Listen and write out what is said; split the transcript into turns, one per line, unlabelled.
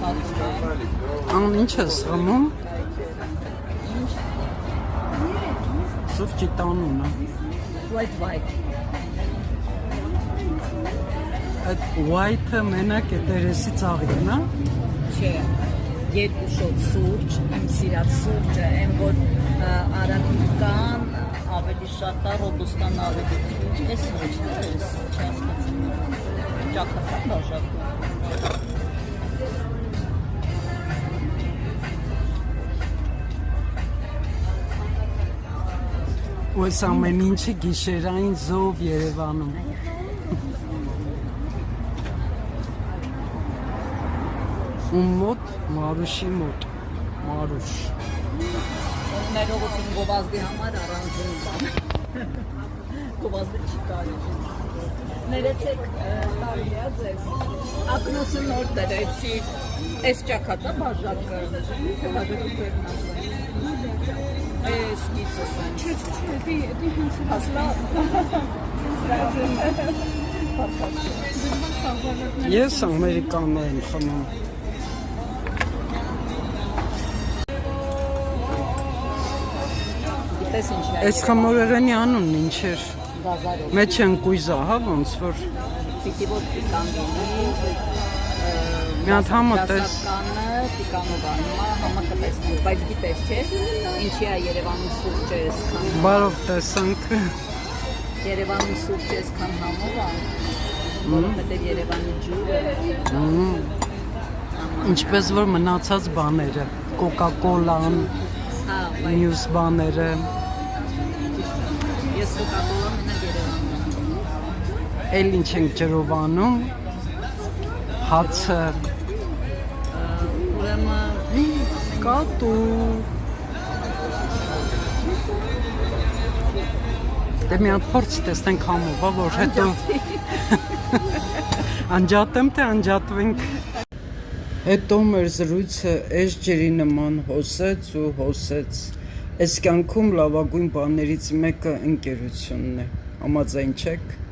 Ան ինչ ես խմում։ Սուր ճիտանուն է։
White.
Այդ white-ը մենակ է դերեսի ծաղիկն է։
Չէ, երկու շոտ սուրճ, իմ սիրած սուրճը, այն որ արաբիկան ավելի շատ է, ռոբուստան ավելի քիչ, էս ինչ է, չհասկացա։ Ճակատան բաժակում։
Ու այս ամեն ինչը գիշերային զով Երևանում։ Ում մոտ, Մարուշի մոտ, Մարուշ։
Ներողություն գովազդի համար առանձին բան։ Գովազդը չի կարի։ Ներեցեք տարի է ձեզ։ Ակնոցը նոր դրեցի։ Այս ճակատը բաժակը։ Բաժակը ձերն ասա։ Այս գիծս են։ Չէ, դի հենց հաստա։
Ես ամերիկանո եմ խմում։ Այս խմորեղենի անունն ինչ էր։
Գազարով։
Մեջ են կույզա, հա, ոնց որ։
Պիտի որ պիկան լինի։
Մի հատ համը տես։
Պիկանով անիմա, համը կտեսնենք, բայց գիտես չէ, ինչի է Երևանում սուրճը այսքան։
Բարով տեսանք։
Երևանում սուրճը այսքան համով է, որովհետև Երևանի ջուրը։
Ինչպես որ մնացած բաները, կոկա-կոլան, մյուս բաները։
Ես կոկա-կոլա մենակ Երևանում։
Էլ ինչ ենք ջրովանում, հացը, կատու։ Դե մի հատ փորձ տեսնենք համով, որ հետո անջատեմ, թե անջատվենք։ Հետո մեր զրույցը այս ջրի նման հոսեց ու հոսեց։ Այս կյանքում լավագույն բաներից մեկը ընկերությունն է։ Համաձայն չեք։